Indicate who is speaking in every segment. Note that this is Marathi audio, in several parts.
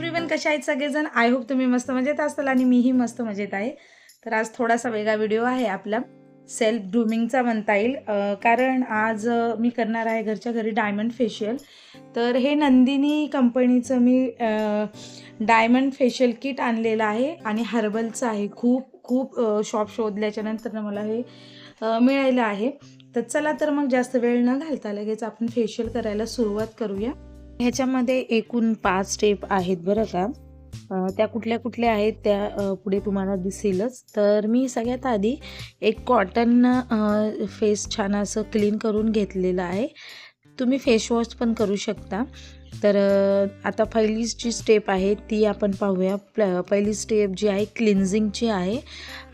Speaker 1: एव्हरीवन, कशा आहेत सगळेजण? आय होप तुम्ही मस्त मजेत असाल आणि मीही मस्त मजेत आहे. तर आज थोडासा वेगळा व्हिडिओ आहे आपला सेल्फ ग्रूमिंगचा म्हणता येईल. कारण आज मी करणार आहे घरच्या घरी डायमंड फेशियल. तर हे नंदिनी कंपनीचं मी डायमंड फेशियल किट आणलेलं आहे आणि हर्बलचं आहे. खूप खूप शॉप शोधल्याच्या नंतर मला हे मिळालं आहे. तर चला तर मग जास्त वेळ न घालता लगेच आपण फेशियल करायला सुरुवात करूया. ह्याच्यामध्ये एकूण 5 स्टेप आहेत बरं का. त्या कुठल्या कुठल्या आहेत त्या पुढे तुम्हाला दिसेलच. तर मी सगळ्यात आधी एक कॉटन फेस छान असं क्लीन करून घेतलेलं आहे. तुम्ही फेस वॉश पण करू शकता. तर आता पहिली जी स्टेप आहे ती आपण पाहूया. पहिली स्टेप जी आहे क्लिन्झिंगची आहे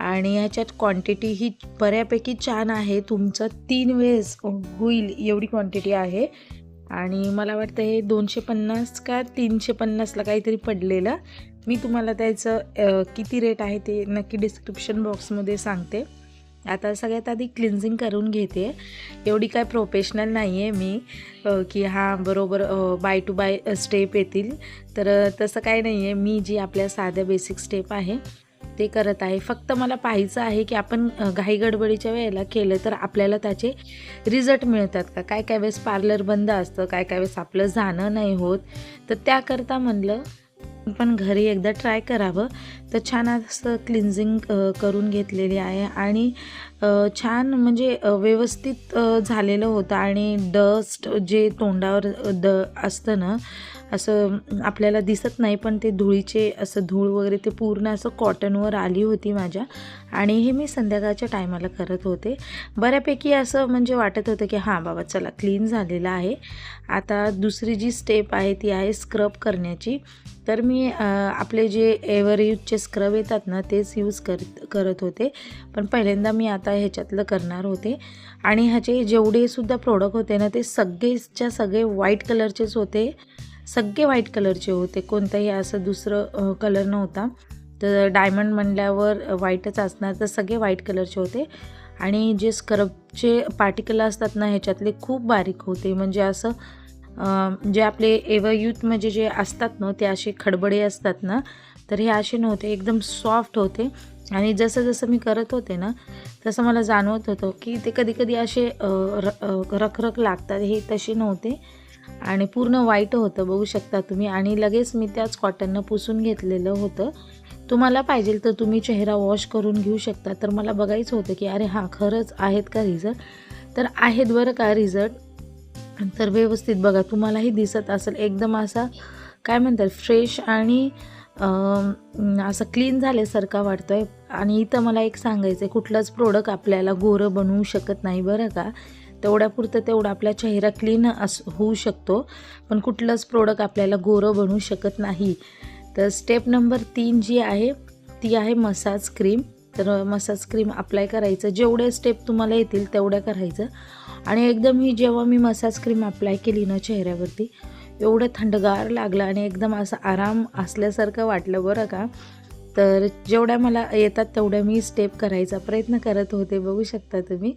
Speaker 1: आणि ह्याच्यात क्वांटिटी ही बऱ्यापैकी छान आहे. तुमचं 3 वेळेस होईल एवढी क्वांटिटी आहे. आणि मला वाटतं हे 250 का 350ला काहीतरी पडलेलं. मी तुम्हाला त्याचं किती रेट आहे ते नक्की डिस्क्रिप्शन बॉक्समध्ये सांगते. आता सगळ्यात आधी क्लिन्झिंग करून घेते. एवढी काय प्रोफेशनल नाही आहे मी की हां बरोबर बाय टू बाय स्टेप येतील. तर तसं काय नाही आहे. मी जी आपल्या साध्या बेसिक स्टेप आहे ते करत आहे. फक्त मला पाहायचं आहे की आपण घाई गडबडीच्या वेळेला केलं तर आपल्याला त्याचे रिझल्ट मिळतात का. काय काय वेळेस पार्लर बंद असतं, काय काय वेळेस आपलं जाणं नाही होत. तर त्याकरता म्हणलं पण घरी एकदा ट्राय करावं. तर छान असं क्लिन्झिंग करून घेतलेली आहे आणि छान म्हणजे व्यवस्थित झालेलं होतं. आणि डस्ट जे तोंडावर असतं ना, असं आपल्याला दिसत नाही पण ते धुळीचे असं धूळ वगैरे ते पूर्ण असं कॉटनवर आली होती माझ्या. आणि हे मी संध्याकाळच्या टायमाला करत होते. बऱ्यापैकी असं म्हणजे वाटत होतं की हां बाबा चला क्लीन झालेलं आहे. आता दुसरी जी स्टेप आहे ती आहे स्क्रब करण्याची. तर मी आपले जे एव्हर यूजचे स्क्रब येतात ना तेच यूज करत होते. पण पहिल्यांदा मी आता ह्याच्यातलं करणार होते. आणि ह्याचे जेवढेसुद्धा प्रोडक्ट होते ना ते सगळेच्या सगळे व्हाईट कलरचेच होते. सगळे व्हाईट कलरचे होते. कोणतंही असं दुसरं कलर नव्हता. तर डायमंड म्हणल्यावर व्हाईटच असणार. तर सगळे व्हाईट कलरचे होते. आणि जे स्क्रबचे पार्टिकल असतात ना ह्याच्यातले खूप बारीक होते. म्हणजे असं जे आपले एव्हर यूथ म्हणजे जे असतात ना ते असे खडबडे असतात ना, तर हे असे नव्हते. एकदम सॉफ्ट होते. आणि जसं जसं मी करत होते ना तसं मला जाणवत होतं की ते कधी कधी असे रखरख लागतात. हे तसे नव्हते आणि पूर्ण व्हाईट होतं बघू शकता तुम्ही. आणि लगेच मी त्याच कॉटननं पुसून घेतलेलं होतं. तुम्हाला पाहिजे तर तुम्ही चेहरा वॉश करून घेऊ शकता. तर मला बघायचं होतं की अरे हां खरंच आहेत का रिझल्ट. तर आहेत बरं का रिझल्ट. तर व्यवस्थित बघा तुम्हालाही दिसत असेल एकदम असा काय म्हणतात फ्रेश आणि असं क्लीन झाल्यासारखा वाटतो आहे. आणि इथं मला एक सांगायचं आहे, कुठलंच प्रोडक्ट आपल्याला गोरं बनवू शकत नाही बरं का. तेवढ्यापुरतं तेवढा आपला चेहरा क्लीन होऊ शकतो, पण कुठलंच प्रोडक्ट आपल्याला गोरं बनवू शकत नाही. तर स्टेप नंबर 3 जी आहे ती आहे मसाज क्रीम. तर मसाज क्रीम अप्लाय करायचं. जेवढे स्टेप तुम्हाला येतील तेवढ्या करायचं. आणि एकदम ही जेव्हा मी मसाज क्रीम अप्लाय केली ना चेहऱ्यावरती एवढं थंडगार लागलं आणि एकदम असं आराम असल्यासारखं वाटलं बरं का. तर जेवढ्या मला येतात तेवढ्या मी स्टेप करायचा प्रयत्न करत होते बघू शकता तुम्ही.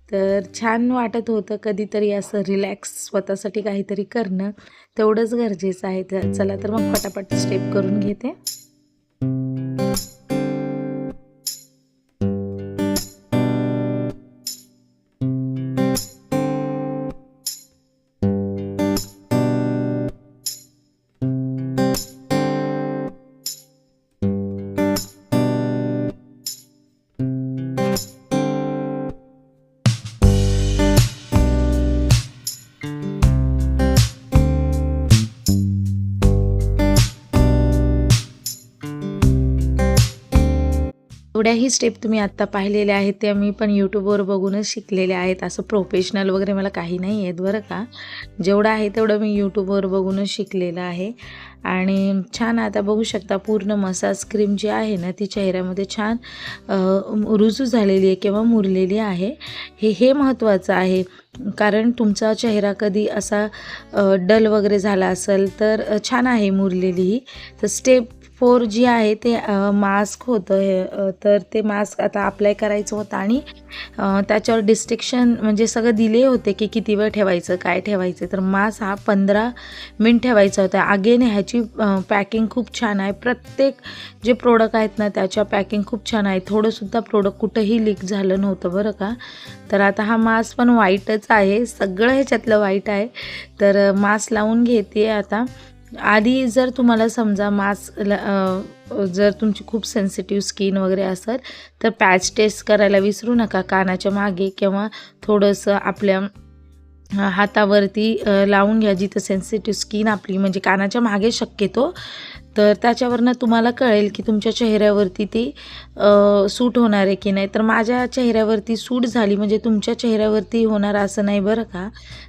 Speaker 1: तर छान वाटत होतं. कधीतरी असं रिलॅक्स स्वतःसाठी काहीतरी करणं तेवढंच गरजेचं आहे. तर चला तर मग पटापट स्टेप करून घेते. एवढ्याही स्टेप तुम्ही आत्ता पाहिलेल्या आहेत त्या मी पण यूट्यूबवर बघूनच शिकलेल्या आहेत. असं प्रोफेशनल वगैरे मला काही नाही आहेत बरं का. जेवढं आहे तेवढं मी यूट्यूबवर बघूनच शिकलेलं आहे. आणि छान आता बघू शकता पूर्ण मसाज क्रीम जी आहे ना ती चेहऱ्यामध्ये छान रुजू झालेली आहे किंवा मुरलेली आहे. हे महत्त्वाचं आहे. कारण तुमचा चेहरा कधी असा डल वगैरे झाला असेल तर छान आहे मुरलेली ही. तर स्टेप फोर जी आहे ते मास्क होतं हे, तर ते मास्क आता अप्लाय करायचं होतं आणि त्याच्यावर डिस्ट्रिक्शन म्हणजे सगळं दिले होते की किती वेळ ठेवायचं, काय ठेवायचं. तर मास्क हा 15 मिनिट ठेवायचा होता. अगेन ह्याची पॅकिंग खूप छान आहे. प्रत्येक जे प्रोडक्ट आहेत ना त्याच्या पॅकिंग खूप छान आहे. थोडंसुद्धा प्रोडक्ट कुठंही लीक झालं नव्हतं बरं का. तर आता हा मास्क पण व्हाईटच आहे, सगळं ह्याच्यातलं व्हाईट आहे. तर मास्क लावून घेते आता. आधी जर तुम्हाला समजा मास्क जर तुमची खूप सेन्सिटिव्ह स्किन वगैरे असेल तर पॅच टेस्ट करायला विसरू नका कानाच्या मागे किंवा थोडंसं आपल्या हातावरती लावून घ्या जिथं सेन्सिटिव्ह स्किन आपली म्हणजे कानाच्या मागे शक्यतो. तर त्याच्यावरनं तुम्हाला कळेल की तुमच्या चेहऱ्यावरती ती सूट होणार आहे की नाही. तर माझ्या चेहऱ्यावरती सूट झाली म्हणजे तुमच्या चेहऱ्यावरती होणार असं नाही बरं का.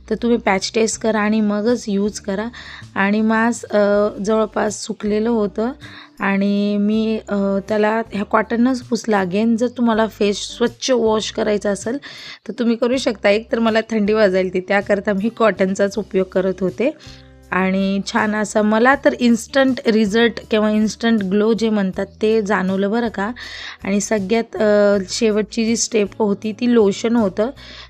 Speaker 1: तर तुम्ही पॅच टेस्ट करा आणि मगच यूज करा. आणि मास्क जवळपास सुकलेलं होतं आणि मी त्याला ह्या कॉटनच पुसला. अगेन जर तुम्हाला फेस स्वच्छ वॉश करायचा असेल तर तुम्ही करू शकता. एक तर मला थंडी वाजायला ती त्याकरता मी कॉटनचाच उपयोग करत होते. आणि छान असा मला तर इन्स्टंट रिझल्ट किंवा इन्स्टंट ग्लो जे म्हणतात ते जाणवलं बरं का. आणि सगळ्यात शेवटची जी स्टेप होती ती लोशन होतं.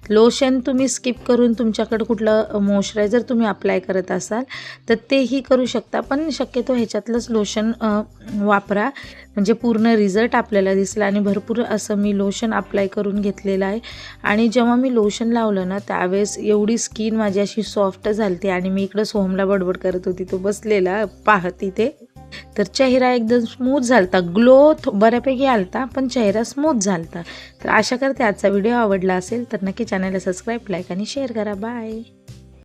Speaker 1: लोशन तुम्ही स्किप करून तुमच्याकडं कुठलं मॉइश्चरायझर तुम्ही अप्लाय करत असाल तर तेही करू शकता, पण शक्यतो ह्याच्यातलंच लोशन वापरा म्हणजे पूर्ण रिझल्ट आपल्याला दिसला. आणि भरपूर असं मी लोशन अप्लाय करून घेतलेलं आहे. आणि जेव्हा मी लोशन लावलं ना त्यावेळेस एवढी स्किन माझी अशी सॉफ्ट झाली आणि मी इकडं सोहमला बडबड करत होती, तो बसलेला पाहत तिथे. तर चेहरा एकदम स्मूथ झालता, ग्लो बऱ्यापैकी आलता, पण चेहरा स्मूथ झालता. तर आशा करते आजचा व्हिडिओ आवडला असेल तर नक्की चॅनलला सबस्क्राईब, लाईक आणि शेअर करा. बाय.